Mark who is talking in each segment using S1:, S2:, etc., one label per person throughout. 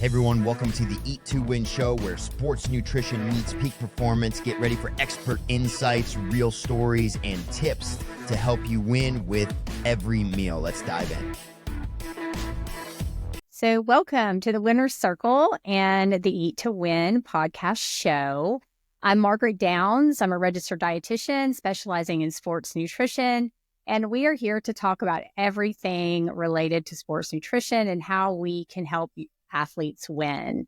S1: Hey everyone, welcome to the Eat to Win show where sports nutrition meets peak performance. Get ready for expert insights, real stories, and tips to help you win with every meal. Let's dive in.
S2: So welcome to the Winner's Circle and the Eat to Win podcast show. I'm Margaret Downs. I'm a registered dietitian specializing in sports nutrition. And we are here to talk about everything related to sports nutrition and how we can help athletes win.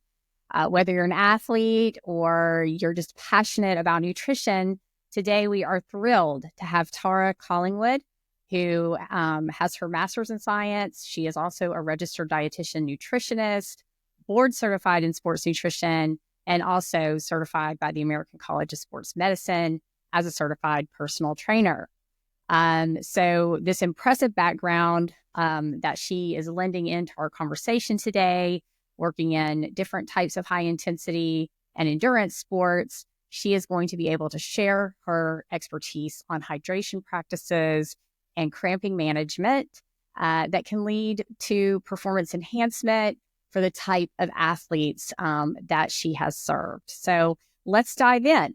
S2: Whether you're an athlete or you're just passionate about nutrition, today we are thrilled to have Tara Collingwood, who has her master's in science. She is also a registered dietitian nutritionist, board certified in sports nutrition, and also certified by the American College of Sports Medicine as a certified personal trainer. So this impressive background that she is lending into our conversation today, working in different types of high intensity and endurance sports, she is going to be able to share her expertise on hydration practices and cramping management that can lead to performance enhancement for the type of athletes that she has served. So let's dive in.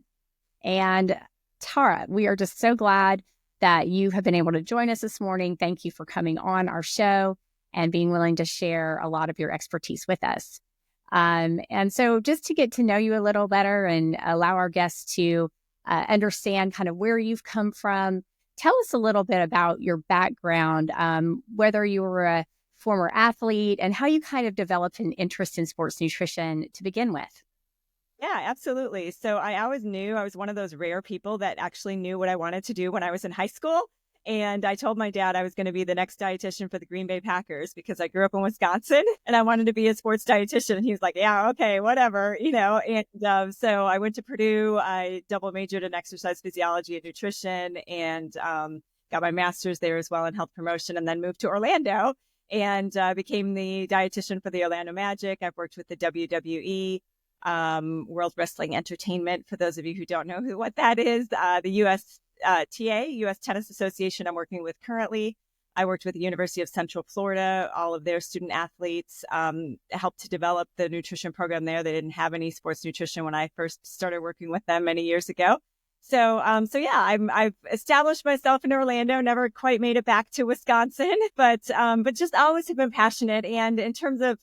S2: And Tara, we are just so glad that you have been able to join us this morning. Thank you for coming on our show and being willing to share a lot of your expertise with us. And so just to get to know you a little better and allow our guests to understand kind of where you've come from, tell us a little bit about your background, whether you were a former athlete and how you kind of developed an interest in sports nutrition to begin with.
S3: Yeah, absolutely. So I always knew I was one of those rare people that actually knew what I wanted to do when I was in high school. And I told my dad I was going to be the next dietitian for the Green Bay Packers because I grew up in Wisconsin and I wanted to be a sports dietitian. And he was like, yeah, okay, whatever, And so I went to Purdue. I double majored in exercise physiology and nutrition and got my master's there as well in health promotion, and then moved to Orlando and became the dietitian for the Orlando Magic. I've worked with the WWE. World Wrestling Entertainment, for those of you who don't know what that is, the U.S. U.S. Tennis Association I'm working with currently. I worked with the University of Central Florida, all of their student athletes, helped to develop the nutrition program there. They didn't have any sports nutrition when I first started working with them many years ago. So yeah, I've established myself in Orlando, never quite made it back to Wisconsin, but just always have been passionate. And in terms of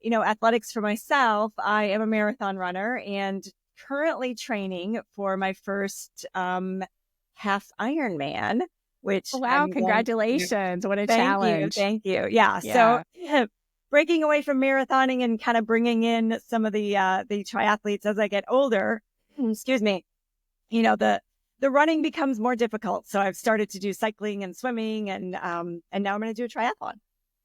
S3: athletics for myself, I am a marathon runner and currently training for my first half Ironman, which
S2: wow, congratulations. What a challenge.
S3: Thank you. Yeah. So breaking away from marathoning and kind of bringing in some of the triathletes as I get older, excuse me, the running becomes more difficult. So I've started to do cycling and swimming and now I'm going to do a triathlon.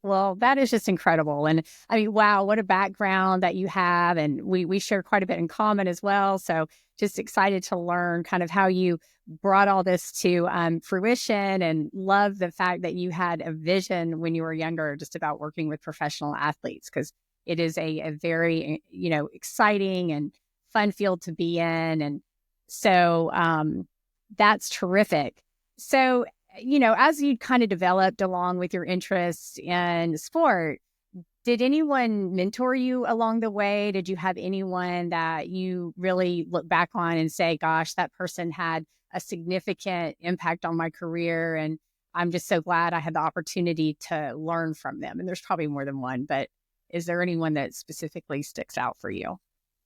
S2: Well, that is just incredible. And I mean, wow, what a background that you have. And we share quite a bit in common as well. So just excited to learn kind of how you brought all this to fruition, and love the fact that you had a vision when you were younger just about working with professional athletes, because it is a very, exciting and fun field to be in. And so that's terrific. So as you kind of developed along with your interests in sport, did anyone mentor you along the way? Did you have anyone that you really look back on and say, gosh, that person had a significant impact on my career, and I'm just so glad I had the opportunity to learn from them? And there's probably more than one, but is there anyone that specifically sticks out for you?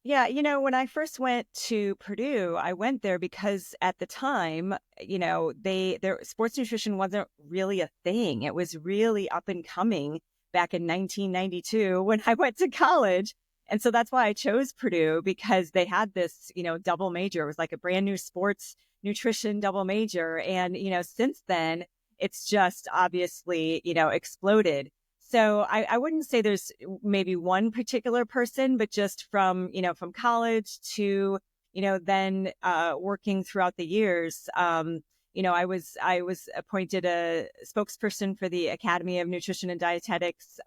S3: Yeah, when I first went to Purdue, I went there because at the time, their sports nutrition wasn't really a thing. It was really up and coming back in 1992 when I went to college. And so that's why I chose Purdue, because they had this, double major. It was like a brand new sports nutrition double major. And, since then, it's just obviously, exploded. So I wouldn't say there's maybe one particular person, but just from college to, then working throughout the years, I was appointed a spokesperson for the Academy of Nutrition and Dietetics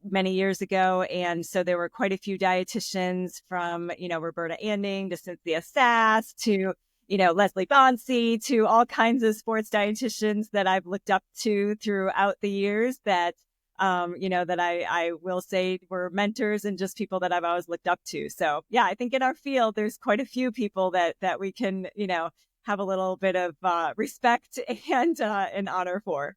S3: many years ago. And so there were quite a few dietitians from, Roberta Anding to Cynthia Sass to, Leslie Bonsi, to all kinds of sports dietitians that I've looked up to throughout the years that that I will say were mentors and just people that I've always looked up to. So yeah, I think in our field, there's quite a few people that we can, have a little bit of respect and honor for.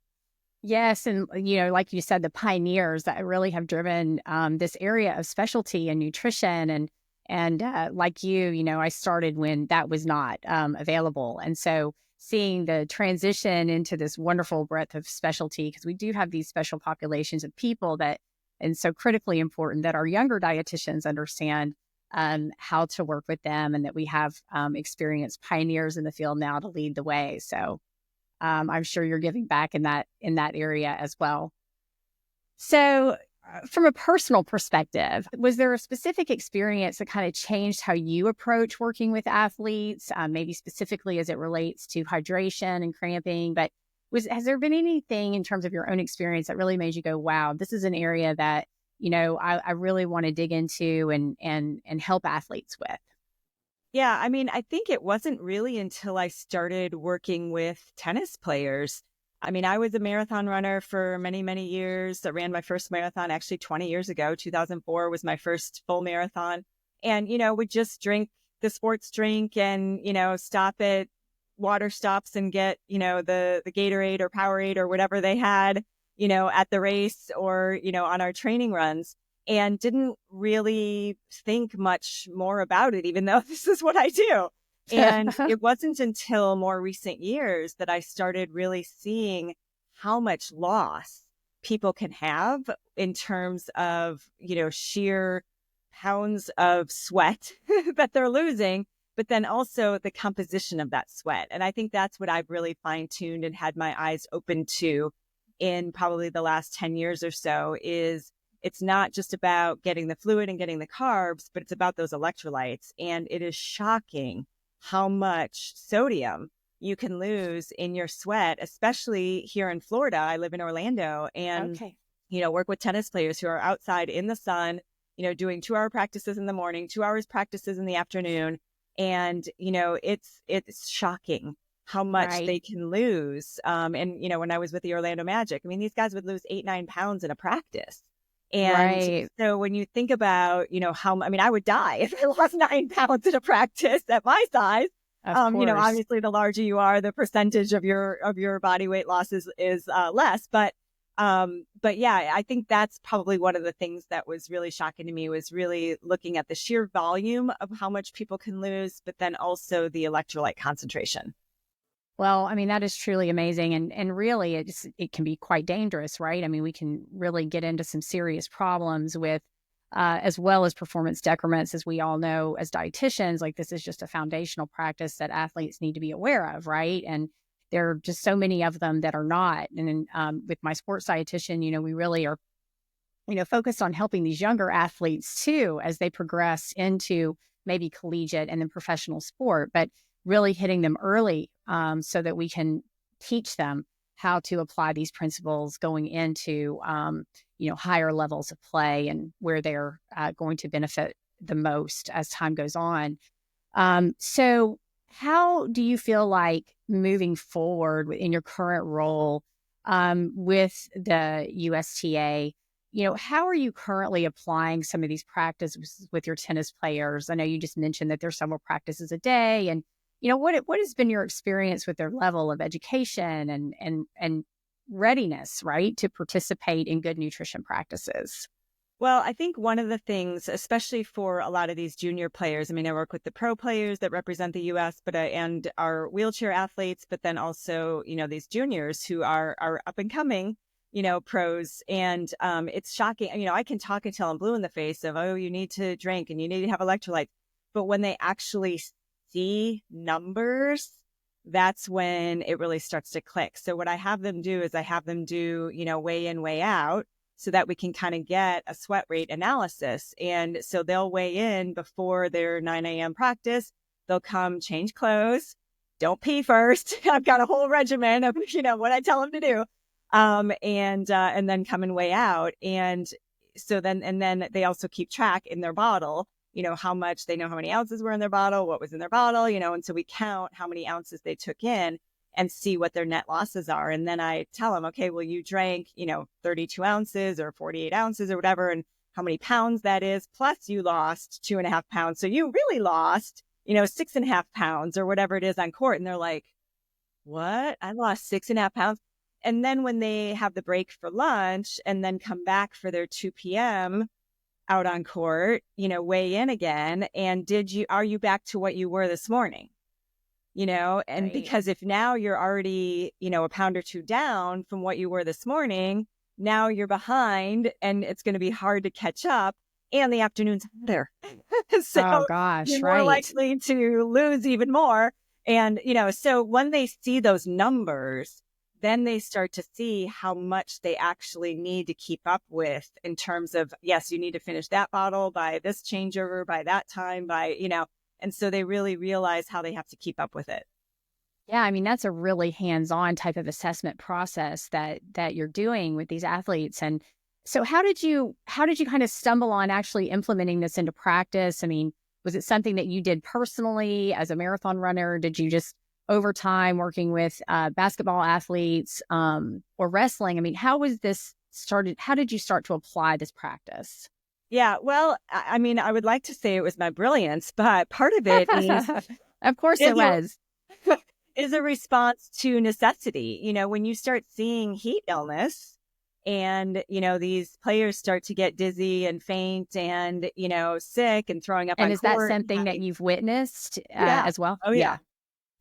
S2: Yes, and like you said, the pioneers that really have driven this area of specialty and nutrition, and like I started when that was not available, and so seeing the transition into this wonderful breadth of specialty, because we do have these special populations of people that, and so critically important that our younger dietitians understand how to work with them, and that we have experienced pioneers in the field now to lead the way. So. I'm sure you're giving back in that area as well. So, from a personal perspective, was there a specific experience that kind of changed how you approach working with athletes, maybe specifically as it relates to hydration and cramping? But has there been anything in terms of your own experience that really made you go, "Wow, this is an area that I really want to dig into and help athletes with"?
S3: Yeah, I mean, I think it wasn't really until I started working with tennis players. I mean, I was a marathon runner for many, many years. I ran my first marathon actually 20 years ago. 2004 was my first full marathon. And, would just drink the sports drink and, stop at water stops and get, the Gatorade or Powerade or whatever they had, at the race or, on our training runs, and didn't really think much more about it, even though this is what I do. And it wasn't until more recent years that I started really seeing how much loss people can have in terms of, sheer pounds of sweat that they're losing, but then also the composition of that sweat. And I think that's what I've really fine-tuned and had my eyes open to in probably the last 10 years or so is it's not just about getting the fluid and getting the carbs, but it's about those electrolytes. And it is shocking how much sodium you can lose in your sweat, especially here in Florida. I live in Orlando and, work with tennis players who are outside in the sun, doing 2-hour practices in the morning, 2 hours practices in the afternoon. And, it's shocking how much they can lose. And, when I was with the Orlando Magic, I mean, these guys would lose 8-9 pounds in a practice. And so when you think about, I would die if I lost 9 pounds in a practice at my size. Obviously the larger you are, the percentage of your body weight loss is less. But yeah, I think that's probably one of the things that was really shocking to me was really looking at the sheer volume of how much people can lose, but then also the electrolyte concentration.
S2: Well, I mean, that is truly amazing. And really, it can be quite dangerous, right? I mean, we can really get into some serious problems with, as well as performance decrements, as we all know as dietitians, like this is just a foundational practice that athletes need to be aware of, right? And there are just so many of them that are not. And with my sports dietitian, we really are, focused on helping these younger athletes too, as they progress into maybe collegiate and then professional sport. But really hitting them early so that we can teach them how to apply these principles going into, higher levels of play and where they're going to benefit the most as time goes on. So how do you feel like moving forward in your current role with the USTA? How are you currently applying some of these practices with your tennis players? I know you just mentioned that there's several practices a day, and what has been your experience with their level of education and readiness, right, to participate in good nutrition practices?
S3: Well, I think one of the things, especially for a lot of these junior players, I mean, I work with the pro players that represent the U.S., and our wheelchair athletes, but then also, these juniors who are up and coming, pros. And it's shocking. I can talk until I'm blue in the face of, oh, you need to drink and you need to have electrolytes. But when they actually see numbers, that's when it really starts to click. So what I have them do is weigh in, weigh out so that we can kind of get a sweat rate analysis. And so they'll weigh in before their 9 a.m. practice. They'll come change clothes. Don't pee first. I've got a whole regimen of, what I tell them to do. And then come and weigh out. And so then they also keep track in their bottle, how much they know how many ounces were in their bottle, what was in their bottle, and so we count how many ounces they took in. and see what their net losses are. And then I tell them, okay, well, you drank, 32 ounces or 48 ounces or whatever, and how many pounds that is, plus you lost 2.5 pounds. So you really lost, 6.5 pounds or whatever it is on court. And they're like, what? I lost 6.5 pounds. And then when they have the break for lunch and then come back for their 2 p.m. out on court, weigh in again. And are you back to what you were this morning? And
S2: Right.
S3: because if now you're already, a pound or two down from what you were this morning, now you're behind and it's going to be hard to catch up. And the afternoon's hotter. So
S2: Oh gosh,
S3: you're more
S2: right.
S3: likely to lose even more. And, so when they see those numbers, then they start to see how much they actually need to keep up with in terms of, yes, you need to finish that bottle by this changeover, by that time, and so they really realize how they have to keep up with it.
S2: Yeah, I mean, that's a really hands-on type of assessment process that you're doing with these athletes. And so how did you kind of stumble on actually implementing this into practice? I mean, was it something that you did personally as a marathon runner? Did you just over time working with basketball athletes or wrestling? I mean, how was this started? How did you start to apply this practice?
S3: Yeah, well, I mean, I would like to say it was my brilliance, but part of it
S2: Of course it
S3: is
S2: was.
S3: is a response to necessity. When you start seeing heat illness and, these players start to get dizzy and faint and, sick and throwing up
S2: And
S3: on
S2: is that
S3: court and
S2: something that
S3: having,
S2: you've witnessed
S3: yeah.
S2: as well?
S3: Oh, yeah.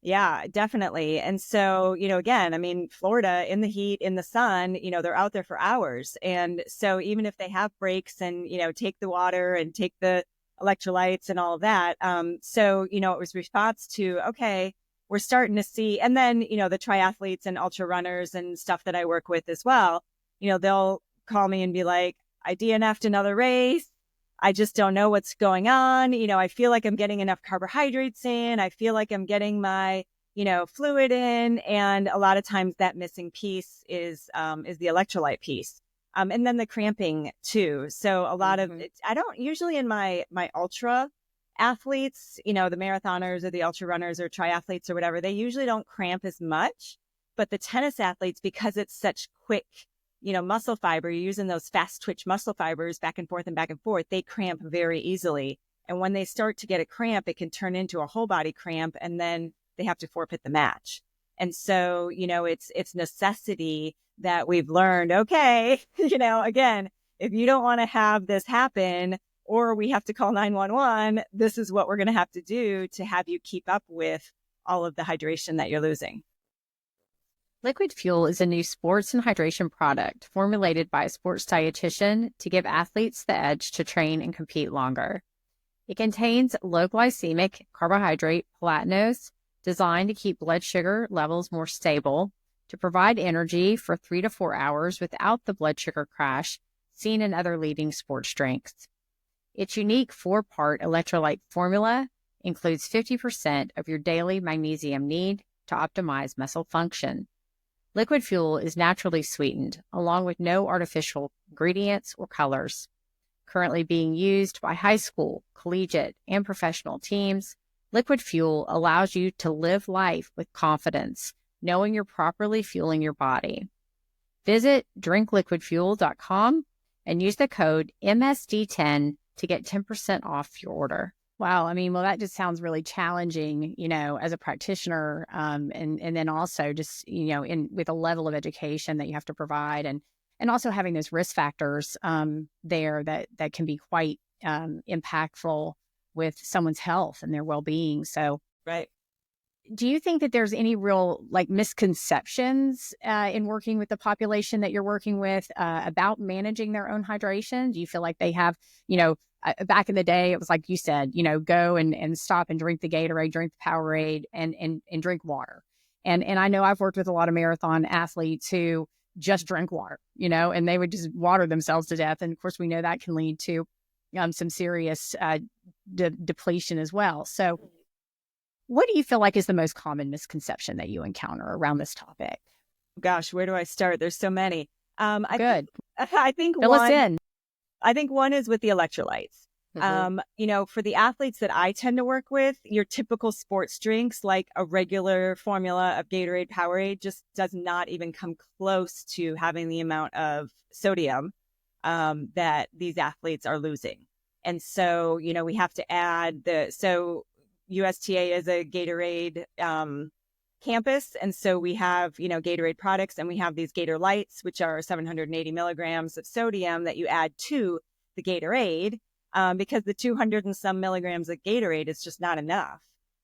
S3: Yeah, definitely. And so, again, I mean, Florida in the heat, in the sun, they're out there for hours. And so even if they have breaks and, take the water and take the electrolytes and all of that. So, it was response to, okay, we're starting to see, and then, the triathletes and ultra runners and stuff that I work with as well, they'll call me and be like, I DNF'd another race. I just don't know what's going on. I feel like I'm getting enough carbohydrates in. I feel like I'm getting my, fluid in. And a lot of times that missing piece is the electrolyte piece. And then the cramping too. So a lot of it, I don't usually in my ultra athletes, the marathoners or the ultra runners or triathletes or whatever, they usually don't cramp as much. But the tennis athletes, because it's such quick, muscle fiber, you're using those fast twitch muscle fibers back and forth, they cramp very easily. And when they start to get a cramp, it can turn into a whole body cramp and then they have to forfeit the match. And so, it's necessity that we've learned, okay, again, if you don't want to have this happen or we have to call 911, this is what we're going to have to do to have you keep up with all of the hydration that you're losing.
S2: Liquid Fuel is a new sports and hydration product formulated by a sports dietitian to give athletes the edge to train and compete longer. It contains low glycemic carbohydrate platinose designed to keep blood sugar levels more stable, to provide energy for 3 to 4 hours without the blood sugar crash seen in other leading sports drinks. Its unique 4-part electrolyte formula includes 50% of your daily magnesium need to optimize muscle function. Liquid Fuel is naturally sweetened, along with no artificial ingredients or colors. Currently being used by high school, collegiate, and professional teams, Liquid Fuel allows you to live life with confidence, knowing you're properly fueling your body. Visit drinkliquidfuel.com and use the code MSD10 to get 10% off your order. Wow. I mean, well, that just sounds really challenging, as a practitioner, and then also just, with a level of education that you have to provide and also having those risk factors there that can be quite impactful with someone's health and their well-being. So,
S3: Right.
S2: do you think that there's any real misconceptions in working with the population that you're working with about managing their own hydration? Do you feel like they have, back in the day, it was like you said, go and stop and drink the Gatorade, drink the Powerade, and drink water. And I know I've worked with a lot of marathon athletes who just drink water, and they would just water themselves to death. And of course, we know that can lead to some serious depletion as well. So what do you feel like is the most common misconception that you encounter around this topic?
S3: Gosh, where do I start? There's so many.
S2: Good.
S3: I think
S2: Fill us in.
S3: I think one is with the electrolytes. For the athletes that I tend to work with, your typical sports drinks, like a regular formula of Gatorade, Powerade, just does not even come close to having the amount of sodium that these athletes are losing. And so, we have to add so USTA is a Gatorade campus. And so we have, Gatorade products, and we have these Gator Lights, which are 780 milligrams of sodium that you add to the Gatorade, because the 200 and some milligrams of Gatorade is just not enough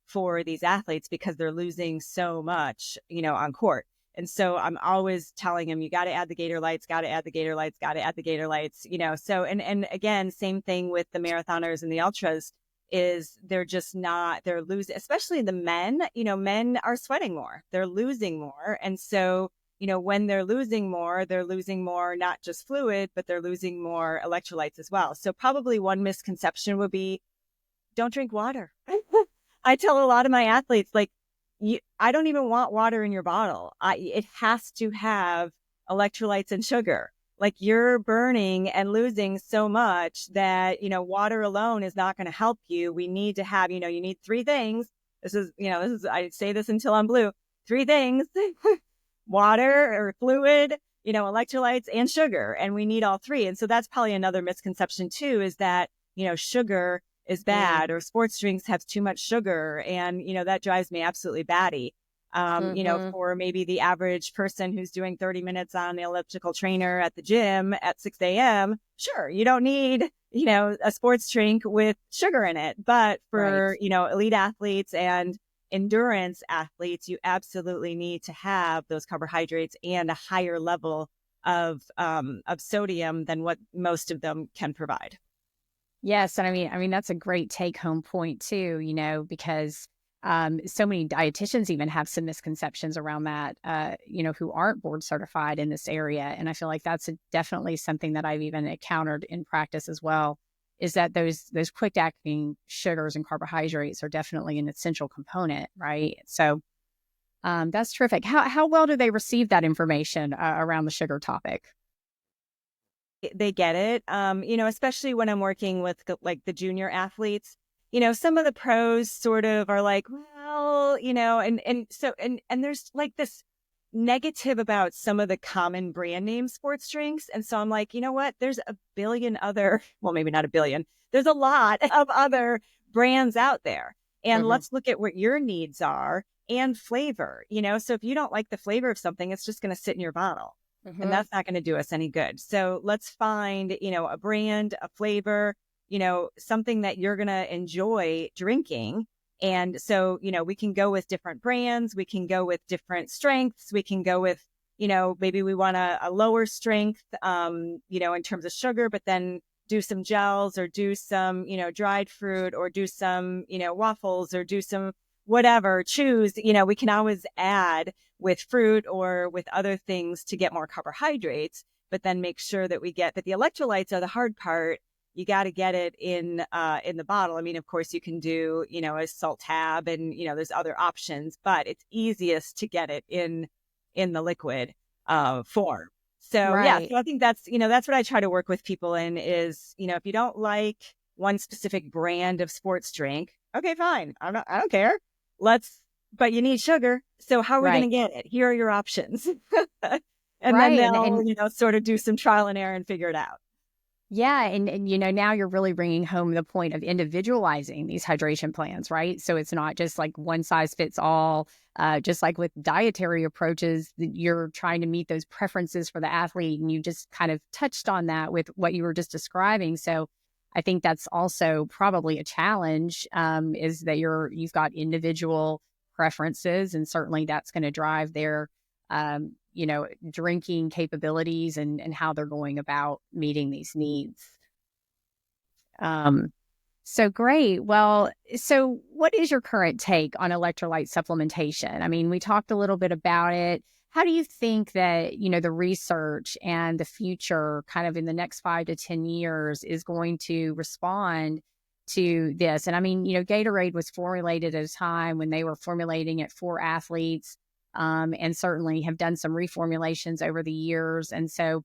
S3: for these athletes because they're losing so much, on court. And so I'm always telling them, you got to add the Gator Lights, got to add the Gator Lights, got to add the Gator Lights, So, and again, same thing with the marathoners and the ultras is they're losing, especially the men, men are sweating more, they're losing more. And so, when they're losing more, not just fluid, but they're losing more electrolytes as well. So probably one misconception would be, don't drink water. I tell a lot of my athletes, like, I don't even want water in your bottle. It has to have electrolytes and sugar. Like, you're burning and losing so much that, water alone is not going to help you. We need to have, you need three things. I say this until I'm blue. Three things, water or fluid, electrolytes and sugar. And we need all three. And so that's probably another misconception too, is that, sugar is bad or sports drinks have too much sugar. And, that drives me absolutely batty. For maybe the average person who's doing 30 minutes on the elliptical trainer at the gym at 6 a.m., sure, you don't need, a sports drink with sugar in it. But for, elite athletes and endurance athletes, you absolutely need to have those carbohydrates and a higher level of sodium than what most of them can provide.
S2: Yes. And I mean, that's a great take home point too, because so many dietitians even have some misconceptions around that, who aren't board certified in this area. And I feel like that's definitely something that I've even encountered in practice as well, is that those quick acting sugars and carbohydrates are definitely an essential component, right? So that's terrific. How well do they receive that information around the sugar topic?
S3: They get it, especially when I'm working with like the junior athletes. Some of the pros sort of are like, well, and there's like this negative about some of the common brand name sports drinks. And so I'm like, you know what? There's a billion other, well, maybe not a billion. There's a lot of other brands out there. And let's look at what your needs are and flavor, So if you don't like the flavor of something, it's just going to sit in your bottle. And that's not going to do us any good. So let's find, a brand, a flavor, something that you're going to enjoy drinking. And so, we can go with different brands. We can go with different strengths. We can go with, maybe we want a lower strength, in terms of sugar, but then do some gels or do some, dried fruit or do some, waffles or do some whatever, choose, we can always add with fruit or with other things to get more carbohydrates, but then make sure that we get that the electrolytes are the hard part. You got to get it in the bottle. I mean, of course, you can do, a salt tab and, there's other options, but it's easiest to get it in the liquid form. So, so I think that's what I try to work with people in is, if you don't like one specific brand of sports drink, okay, fine. I don't care. But you need sugar. So how are we going to get it? Here are your options. And then they'll, sort of do some trial and error and figure it out.
S2: Yeah. And, now you're really bringing home the point of individualizing these hydration plans, right? So it's not just like one size fits all, just like with dietary approaches, you're trying to meet those preferences for the athlete. And you just kind of touched on that with what you were just describing. So I think that's also probably a challenge, is that you've got individual preferences, and certainly that's going to drive their, drinking capabilities and how they're going about meeting these needs. So great. Well, so what is your current take on electrolyte supplementation? I mean, we talked a little bit about it. How do you think that, the research and the future kind of in the next 5 to 10 years is going to respond to this? And I mean, Gatorade was formulated at a time when they were formulating it for athletes, and certainly have done some reformulations over the years. And so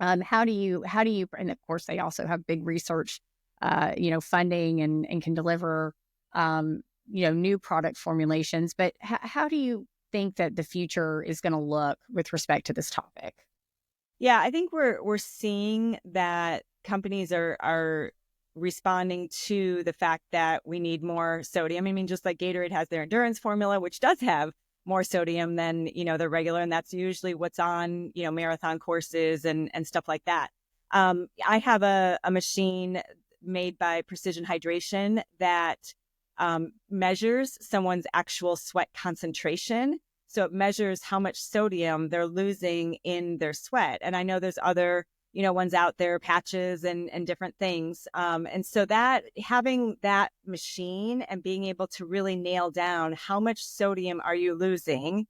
S2: how do you, and of course they also have big research funding and can deliver, new product formulations. But how do you think that the future is going to look with respect to this topic?
S3: Yeah, I think we're seeing that companies are responding to the fact that we need more sodium. I mean, just like Gatorade has their endurance formula, which does have more sodium than, the regular, and that's usually what's on, marathon courses and stuff like that. I have a machine made by Precision Hydration that measures someone's actual sweat concentration. So it measures how much sodium they're losing in their sweat. And I know there's other, ones out there, patches and different things. And so that having that machine and being able to really nail down how much sodium are you losing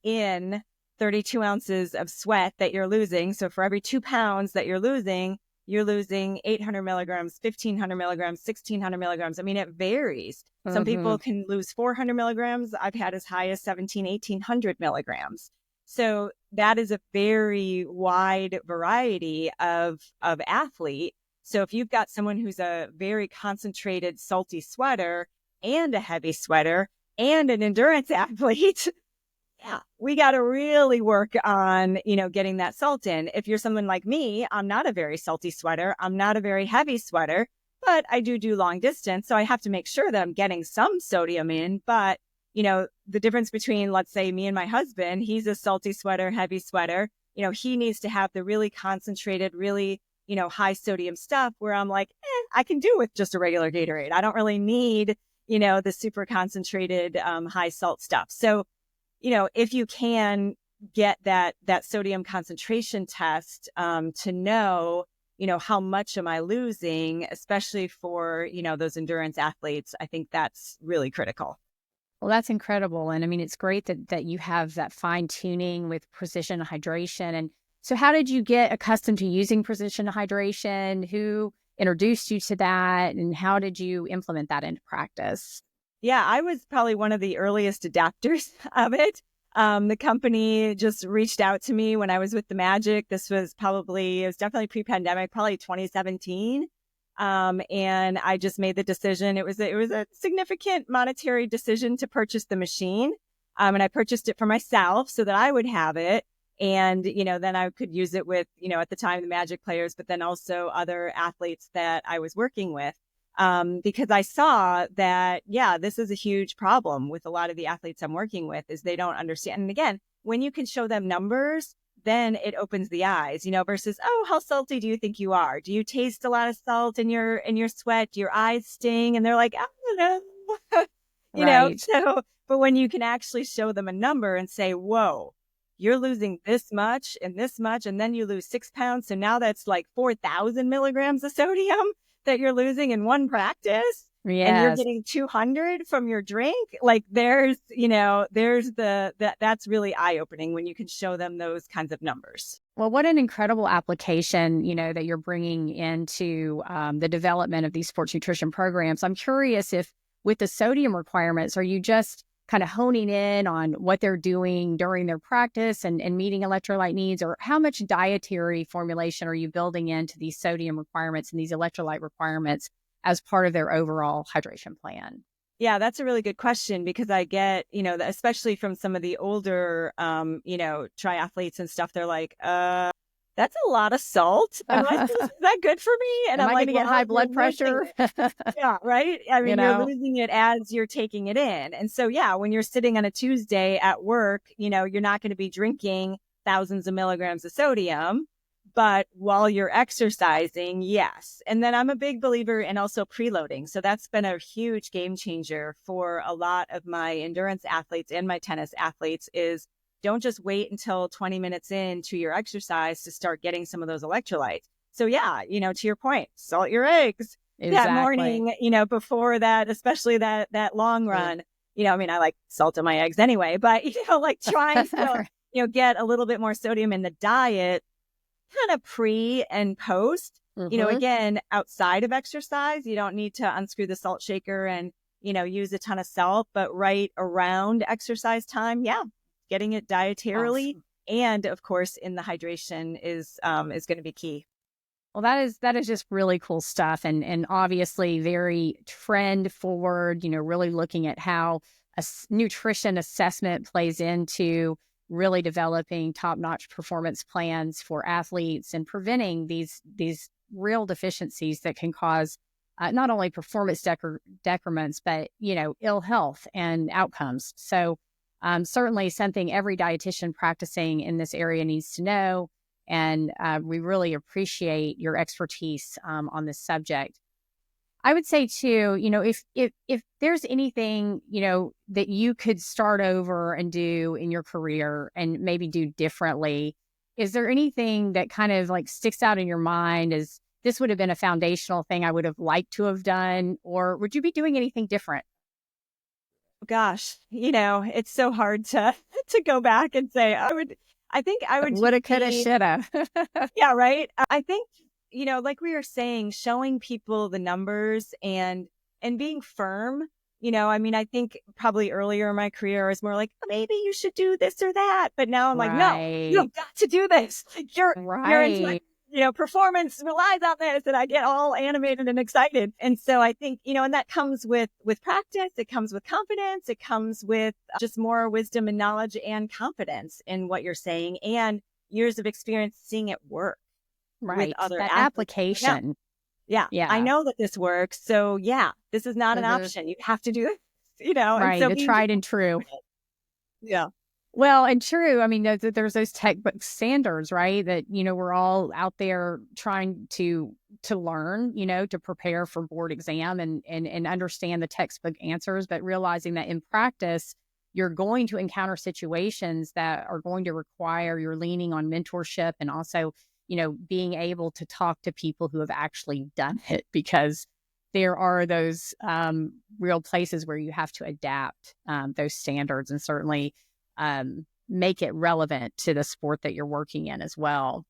S3: in 32 ounces of sweat that you're losing. So for every 2 pounds that you're losing 800 milligrams, 1,500 milligrams, 1,600 milligrams. I mean, it varies. Some people can lose 400 milligrams. I've had as high as 1,800 milligrams. So that is a very wide variety of athlete. So if you've got someone who's a very concentrated, salty sweater and a heavy sweater and an endurance athlete, yeah, we got to really work on, getting that salt in. If you're someone like me, I'm not a very salty sweater. I'm not a very heavy sweater, but I do long distance. So I have to make sure that I'm getting some sodium in. But, the difference between, let's say, me and my husband, he's a salty sweater, heavy sweater. He needs to have the really concentrated, really, high sodium stuff where I'm like, I can do with just a regular Gatorade. I don't really need, the super concentrated, high salt stuff. So, if you can get that sodium concentration test to know, how much am I losing, especially for, those endurance athletes, I think that's really critical.
S2: Well, that's incredible. And I mean, it's great that you have that fine tuning with precision hydration. And so how did you get accustomed to using precision hydration? Who introduced you to that? And how did you implement that into practice?
S3: Yeah, I was probably one of the earliest adapters of it. The company just reached out to me when I was with the Magic. It was definitely pre-pandemic, probably 2017. And I just made the decision. It was a significant monetary decision to purchase the machine. And I purchased it for myself so that I would have it. And, then I could use it with, at the time, the Magic players, but then also other athletes that I was working with. Because I saw that, this is a huge problem with a lot of the athletes I'm working with is they don't understand. And again, when you can show them numbers, then it opens the eyes, versus, oh, how salty do you think you are? Do you taste a lot of salt in your sweat? Do your eyes sting? And they're like, I don't know,
S2: Right.
S3: So, but when you can actually show them a number and say, whoa, you're losing this much, and then you lose 6 pounds. So now that's like 4,000 milligrams of sodium that you're losing in one practice.
S2: Yes.
S3: And you're getting 200 from your drink. Like that's really eye opening when you can show them those kinds of numbers.
S2: Well, what an incredible application, that you're bringing into the development of these sports nutrition programs. I'm curious if with the sodium requirements, are you just kind of honing in on what they're doing during their practice and meeting electrolyte needs, or how much dietary formulation are you building into these sodium requirements and these electrolyte requirements as part of their overall hydration plan?
S3: Yeah, that's a really good question because I get, especially from some of the older, triathletes and stuff, they're like, that's a lot of salt. I'm like, is that good for me? And
S2: Am
S3: I'm
S2: I
S3: like,
S2: going to get high blood pressure?
S3: Yeah, right. I mean, you're losing it as you're taking it in. And so, when you're sitting on a Tuesday at work, you're not going to be drinking thousands of milligrams of sodium. But while you're exercising, yes. And then I'm a big believer in also preloading. So that's been a huge game changer for a lot of my endurance athletes and my tennis athletes is don't just wait until 20 minutes into your exercise to start getting some of those electrolytes. So to your point, salt your eggs that morning, before that, especially that long run. I mean, I like salting my eggs anyway, but, like trying to, get a little bit more sodium in the diet kind of pre and post, again, outside of exercise, you don't need to unscrew the salt shaker and, use a ton of salt, but right around exercise time, getting it dietarily. Awesome. And of course, in the hydration is going to be key.
S2: Well, that is just really cool stuff, and obviously very trend forward. Really looking at how nutrition assessment plays into really developing top notch performance plans for athletes and preventing these real deficiencies that can cause not only performance decrements, but ill health and outcomes. So certainly something every dietitian practicing in this area needs to know. And we really appreciate your expertise on this subject. I would say too, if there's anything, that you could start over and do in your career and maybe do differently, is there anything that kind of like sticks out in your mind as this would have been a foundational thing I would have liked to have done, or would you be doing anything different?
S3: Gosh, it's so hard to to go back and say I think I would
S2: Woulda,
S3: just
S2: coulda,
S3: be,
S2: shoulda.
S3: yeah, right. I think, like we were saying, showing people the numbers and being firm. I mean, I think probably earlier in my career I was more like, maybe you should do this or that. But now I'm like, no, you
S2: Right.
S3: have got to do this. Like your entire,
S2: Right.
S3: performance relies on this. And I get all animated and excited. And so I think, and that comes with practice. It comes with confidence. It comes with just more wisdom and knowledge and confidence in what you're saying and years of experience seeing it work with
S2: Right.
S3: other
S2: That
S3: athletes. Yeah.
S2: application.
S3: Yeah. I
S2: Yeah.
S3: know that this works. So yeah, this is not an
S2: The
S3: option. You have to do this, and
S2: right.
S3: so
S2: The
S3: being just
S2: tried and true.
S3: confident. Yeah.
S2: Well, and true. I mean, there's those textbook standards, right? That, we're all out there trying to learn, to prepare for board exam and understand the textbook answers, but realizing that in practice, you're going to encounter situations that are going to require your leaning on mentorship and also, being able to talk to people who have actually done it, because there are those real places where you have to adapt those standards and certainly make it relevant to the sport that you're working in as well.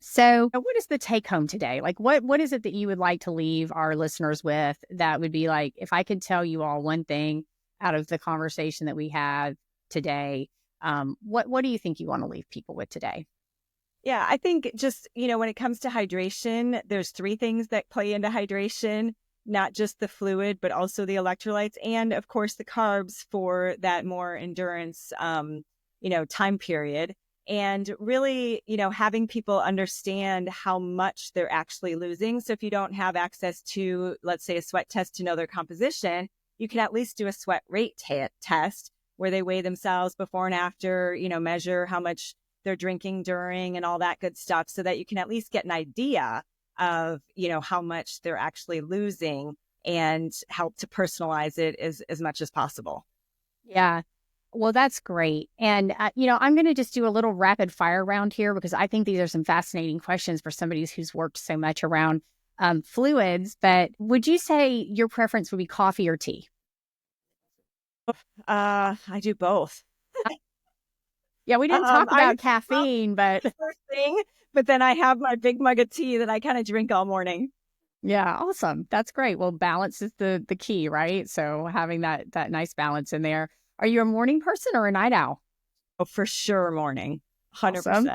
S2: So, what is the take home today? Like, what is it that you would like to leave our listeners with that would be like, if I could tell you all one thing out of the conversation that we had today, what do you think you want to leave people with today?
S3: Yeah. I think just, when it comes to hydration, there's three things that play into hydration, not just the fluid, but also the electrolytes and of course the carbs for that more endurance, time period. And really, having people understand how much they're actually losing. So if you don't have access to, let's say, a sweat test to know their composition, you can at least do a sweat rate test where they weigh themselves before and after, measure how much they're drinking during and all that good stuff so that you can at least get an idea of, how much they're actually losing and help to personalize it as much as possible.
S2: Yeah. Well, that's great. And, I'm going to just do a little rapid fire round here because I think these are some fascinating questions for somebody who's worked so much around fluids. But would you say your preference would be coffee or tea?
S3: I do both.
S2: Yeah, we didn't talk
S3: I
S2: about caffeine, but
S3: first thing, but then I have my big mug of tea that I kind of drink all morning.
S2: yeah, awesome. That's great. Well, balance is the key, right? So having that nice balance in there. Are you a morning person or a night owl?
S3: Oh, for sure, morning,
S2: Awesome.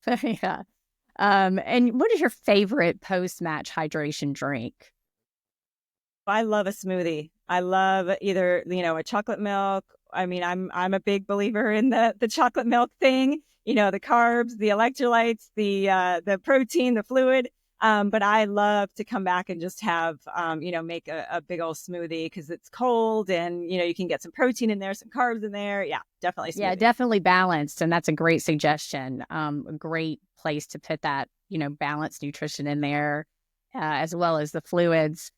S3: 100%.
S2: Yeah. And what is your favorite post-match hydration drink?
S3: I love a smoothie. I love either, a chocolate milk. I mean, I'm a big believer in the chocolate milk thing, the carbs, the electrolytes, the protein, the fluid. But I love to come back and just have, make a big old smoothie because it's cold and, you can get some protein in there, some carbs in there. Yeah, definitely
S2: Yeah,
S3: smoothie.
S2: definitely balanced. And that's a great suggestion. A great place to put that, balanced nutrition in there, as well as the fluids.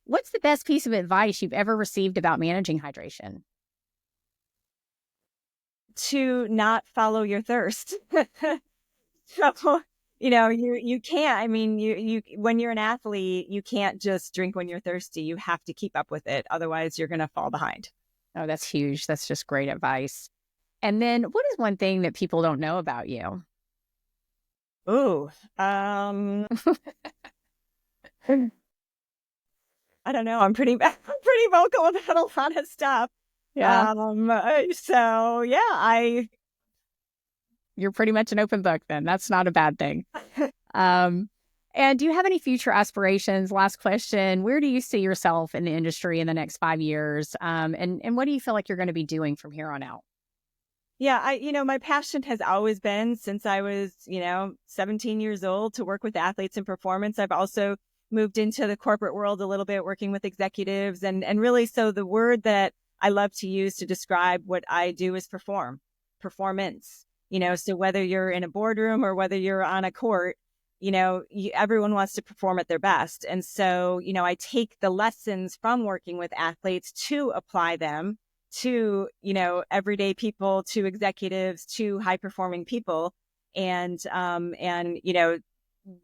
S2: What's the best piece of advice you've ever received about managing hydration?
S3: To not follow your thirst. So, you can't, I mean, you, when you're an athlete, you can't just drink when you're thirsty. You have to keep up with it. Otherwise you're going to fall behind.
S2: Oh, that's huge. That's just great advice. And then what is one thing that people don't know about you?
S3: Ooh, I don't know. I'm pretty, I'm pretty vocal about a lot of stuff.
S2: Yeah.
S3: So yeah,
S2: You're pretty much an open book then. That's not a bad thing. Um, And do you have any future aspirations? Last question. Where do you see yourself in the industry in the next 5 years? And what do you feel like you're going to be doing from here on out?
S3: Yeah, my passion has always been since I was, 17 years old to work with athletes and performance. I've also moved into the corporate world a little bit, working with executives and really, so the word that I love to use to describe what I do is performance. So whether you're in a boardroom or whether you're on a court, everyone wants to perform at their best. And so, I take the lessons from working with athletes to apply them to, everyday people, to executives, to high performing people. And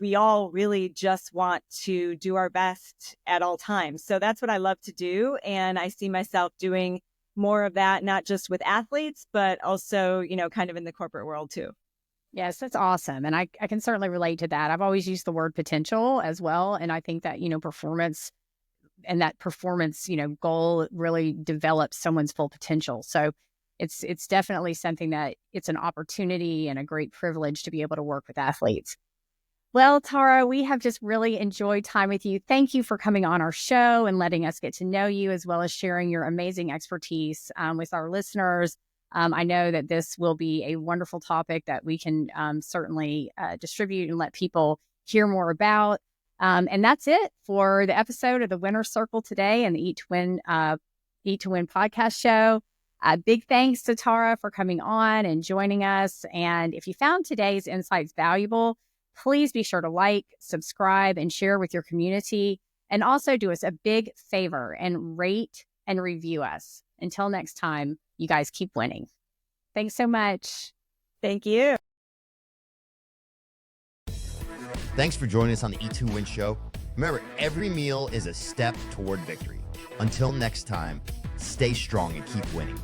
S3: we all really just want to do our best at all times. So that's what I love to do. And I see myself doing more of that, not just with athletes, but also, kind of in the corporate world too.
S2: Yes, that's awesome. And I can certainly relate to that. I've always used the word potential as well. And I think that, performance and that performance, goal really develops someone's full potential. So it's definitely something that it's an opportunity and a great privilege to be able to work with athletes. Well, Tara, we have just really enjoyed time with you. Thank you for coming on our show and letting us get to know you, as well as sharing your amazing expertise with our listeners. I know that this will be a wonderful topic that we can certainly distribute and let people hear more about. And that's it for the episode of the Winner's Circle today and the Eat to Win podcast show. Big thanks to Tara for coming on and joining us. And if you found today's insights valuable, please be sure to like, subscribe, and share with your community. And also do us a big favor and rate and review us. Until next time, you guys keep winning. Thanks so much.
S3: Thank you.
S1: Thanks for joining us on the Eat to Win show. Remember, every meal is a step toward victory. Until next time, stay strong and keep winning.